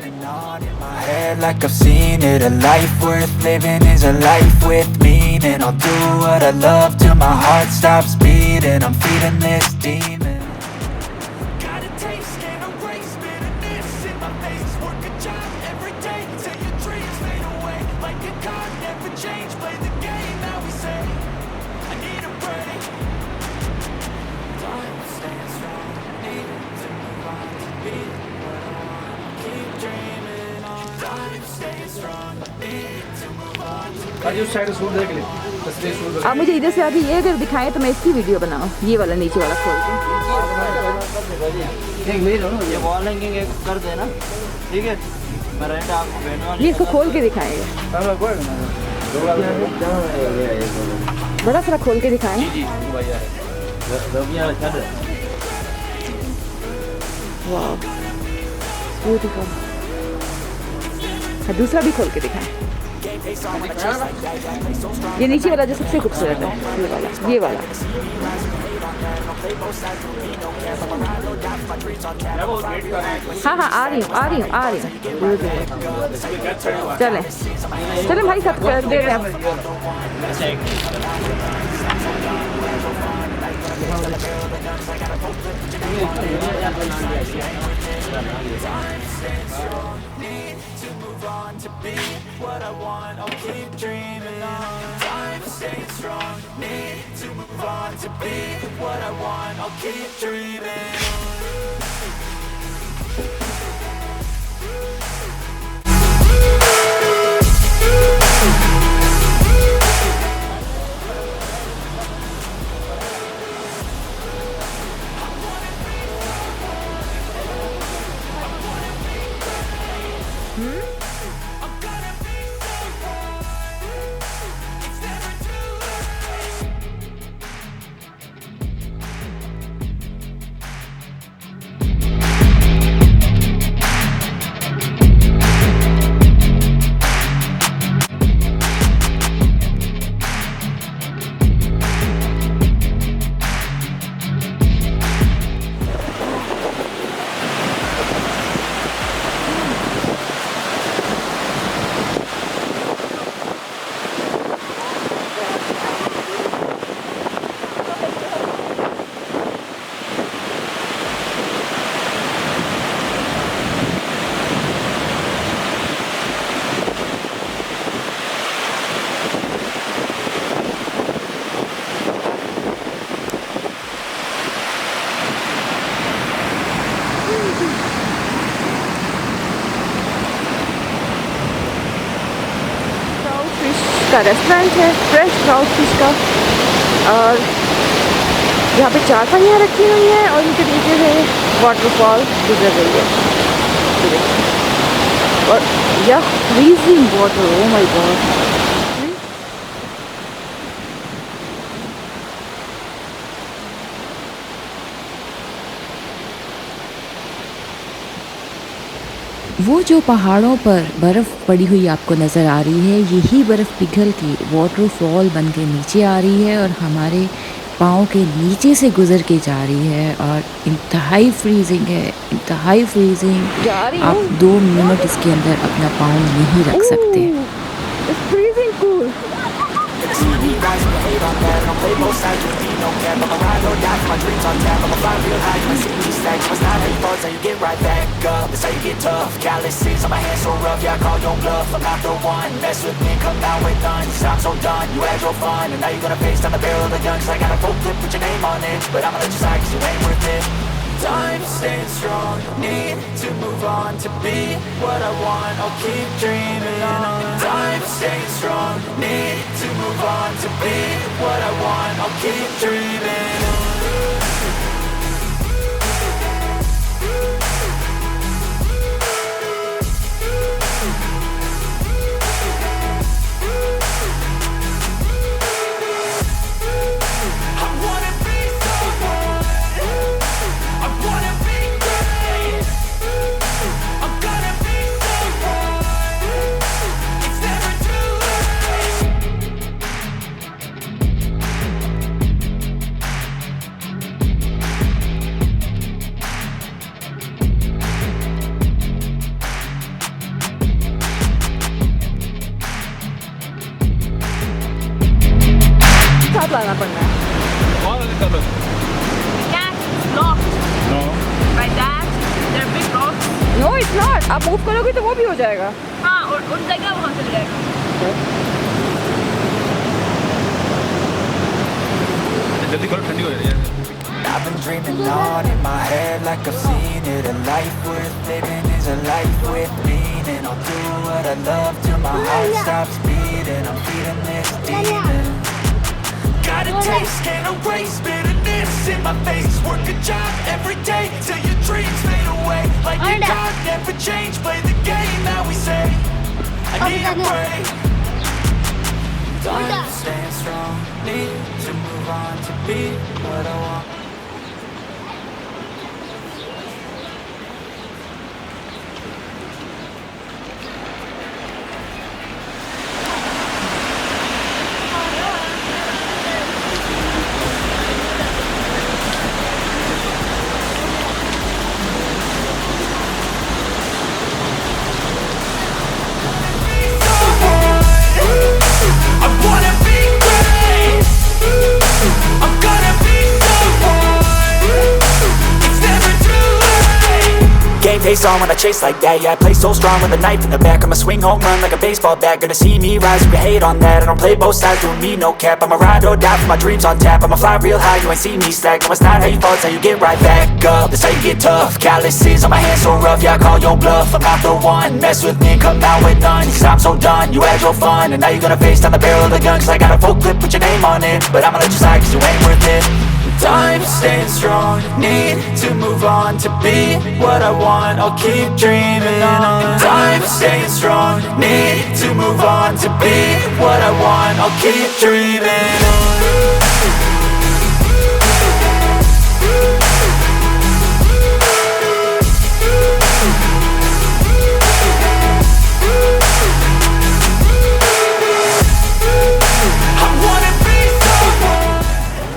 on in my head like I've seen it. A life worth living is a life with meaning. I'll do what I love till my heart stops beating. I'm feeding this demon. Got a taste, can't erase bitterness in my face. Work a job every day till your dreams fade away. Like a card, never change. Play the game how we say. I need a break. Time staying strong. Need to move on to be what I want. Keep dreaming on. Time staying strong. Need to move on to be. आज उस side shoot देख ले तस्वीर shoot आप मुझे इधर से अभी ये अगर दिखाएं तो मैं इसकी वीडियो बनाऊं, ये वाला नीचे वाला खोल के। देख ले लो ये वॉल हैंगिंग एक कर देना, ठीक है? मैं रेंट आपको भेजवा। ये इसको खोल के दिखाएंगे, बड़ा सारा खोल के दिखाएं। जी भैया रबिया छड़ वाओ ब्यूटीफुल। दूसरा भी खोल के दिखाएं। ये नीचे वाला जो सबसे खूबसूरत है, ये वाला हाँ आ रही हूँ चले भाई सब कर दे रहे हैं। On to be what I want, I'll keep dreaming on. Time staying strong, need to move on to be what I want, I'll keep dreaming on. का रेस्टोरेंट है, फ्रेश ट्राउट फिश का, और यहाँ पे चार पानियाँ रखी हुई हैं और उनके नीचे से वाटरफॉल गुजर रही है और यह freezing water, oh my God. वो जो पहाड़ों पर बर्फ़ पड़ी हुई आपको नज़र आ रही है, यही बर्फ़ पिघल के वाटरफॉल बन के नीचे आ रही है और हमारे पाँव के नीचे से गुज़र के जा रही है और इंतहाई फ्रीजिंग है, इंतहाई फ्रीजिंग। आप 2 मिनट इसके अंदर अपना पाँव नहीं रख सकते। Rise and hate on that, don't play both sides with me, no cap. I'ma ride or die for my dreams on tap. I'ma fly real high, my city stacks. What's not how you fall, how you get right back up. That's how you get tough, calluses on my hands so rough. Yeah, I call your bluff, I'm not the one. Mess with me, come down with guns. I'm so done, you had your fun, and now you're gonna face down the barrel of the gun. 'Cause I got a full clip, put your name on it, but I'ma let you slide 'cause you ain't worth it. Time staying strong, need to move on to be what I want, I'll keep dreaming on. Time staying strong, need to move on to be what I want, I'll keep dreaming on. लाना पड़ना है। और करो no it's not, आप move करोगे तो वो भी हो जाएगा। हाँ, और उन जगह वहाँ चल जाएगा। जल्दी करो, ठंडी हो रही है। I've been dreaming on in my head like I've seen it. A life worth living is a life with meaning. I'll do what I love till my heart stops beating. I'm feeding this demon. Got a taste, can't erase bitterness in my face. Work a job every day till your dreams fade away. Like your God never changed. Play the game that we say. I need a break. Time staying strong. Need to move on to be what I want. Face on when I chase like that. Yeah, I play so strong with a knife in the back. I'ma swing home run like a baseball bat. Gonna see me rise, you can hate on that. I don't play both sides, doing me no cap. I'ma ride or die for my dreams on tap. I'ma fly real high, you ain't see me slack. No, it's not how you fall, it's how you get right back up. That's how you get tough. Calluses on my hands so rough, yeah, I call your bluff. I'm not the one, mess with me, come out with none. Cause I'm so done, you had your fun. And now you're gonna face down the barrel of the gun. Cause I got a full clip with your name on it. But I'ma let you slide cause you ain't worth it. Time staying strong, need to move on to be what I want. I'll keep dreaming on. Time staying strong, need to move on to be what I want. I'll keep dreaming on.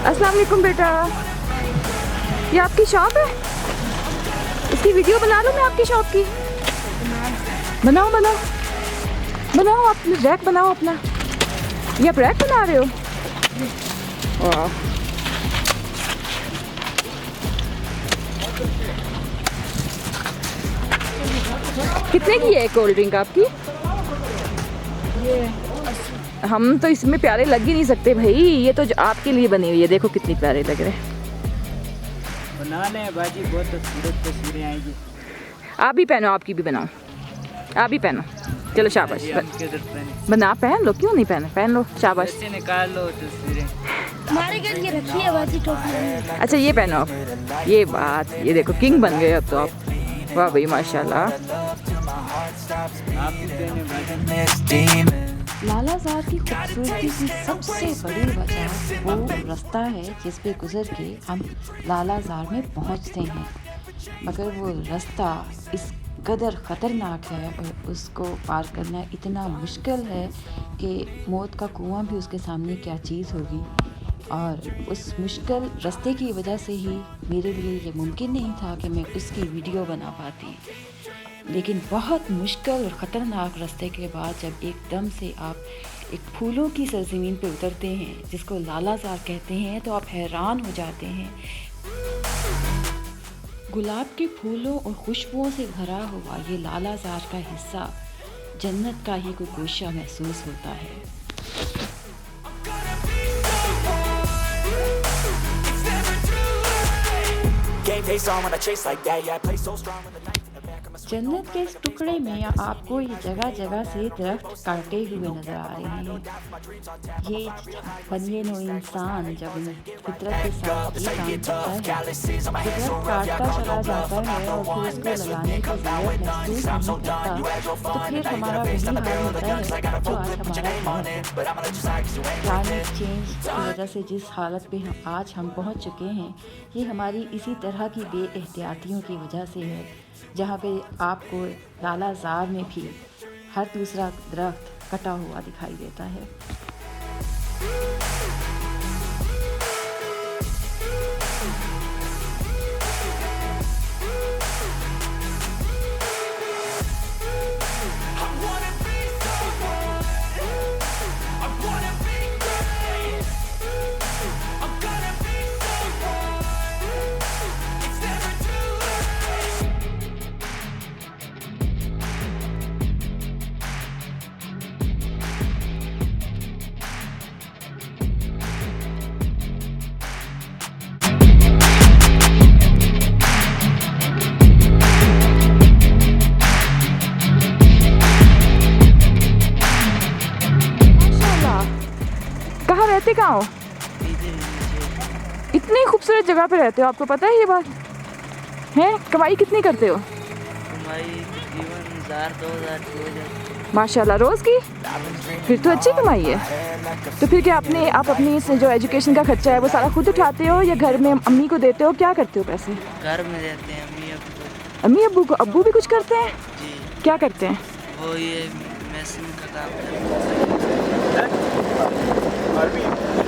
अस्सलाम वालेकुम बेटा, ये आपकी shop है? इसकी video बना लूँ मैं आपकी शॉप की? बनाओ बनाओ बनाओ, आप रैक बनाओ अपना। ये आप रैक बना रहे हो? वाह, कितने की है कोल्ड ड्रिंक आपकी? हम तो इसमें प्यारे लग ही नहीं सकते भाई, ये तो जो आपके लिए बनी हुई है, देखो कितनी प्यारे लग रहे हैं। बनाने बाजी बहुत खूबसूरत तस्वीरें आएगी। आप भी पहनो, आपकी भी बनाओ, आप भी पहनो। चलो शाबाश, बना पहन लो, क्यों नहीं पहन, पहन लो, शाबाश। निकाल लो तस्वीरें। हमारे घर की रखी है बाजी टोपी। अच्छा ये पहनो आप, ये बात, ये देखो किंग बन गए अब तो आप। वाह भाई माशाल्लाह। आप भी पहने बाजी। लालाजार की खूबसूरती की सबसे बड़ी वजह वो रास्ता है जिस पे गुजर के हम लालाजार में पहुंचते हैं, मगर वो रास्ता इस कदर ख़तरनाक है और उसको पार करना इतना मुश्किल है कि मौत का कुआं भी उसके सामने क्या चीज़ होगी। और उस मुश्किल रास्ते की वजह से ही मेरे लिए ये मुमकिन नहीं था कि मैं उसकी वीडियो बना पाती। लेकिन बहुत मुश्किल और ख़तरनाक रास्ते के बाद जब एकदम से आप एक फूलों की सरज़मीन पे उतरते हैं जिसको लालाजार कहते हैं, तो आप हैरान हो जाते हैं। गुलाब के फूलों और खुशबुओं से भरा हुआ ये लालाजार का हिस्सा जन्नत का ही कोई गोशा महसूस होता है। जन्नत के इस टुकड़े में आपको ये जगह जगह से दरख्त काटे हुए नज़र आ रहे हैं। ये बनिए नो इंसान जब फितरत के साथ ये काम करता है, फितरत काटता चला जाता है और फिर उसको लगाने की ज़रूरत महसूस नहीं करता, तो फिर हमारा वही हाल होता है जो आज हमारा है। क्लाइमेट चेंज की वजह से जिस हालत पे आज हम पहुँच चुके हैं, ये हमारी इसी तरह की बेएहतियातियों की वजह से है, जहाँ पे आपको लालाजार में भी हर दूसरा दरख्त कटा हुआ दिखाई देता है। इतनी खूबसूरत जगह पे रहते हो, आपको पता है ये बात है? कमाई कितनी करते हो? कमाई तकरीबन 1000-2000 माशाल्लाह, रोज़ की? फिर तो अच्छी कमाई है। तो फिर क्या आप अपनी इस जो एजुकेशन का खर्चा है वो सारा खुद उठाते हो या घर में अम्मी को देते हो? क्या करते हो पैसे? घर में रहते हैं अम्मी अब्बू। अम्मी अब्बू को? अब्बू भी कुछ करते हैं? जी, क्या करते हैं? वो ये मशीन का काम करते हैं।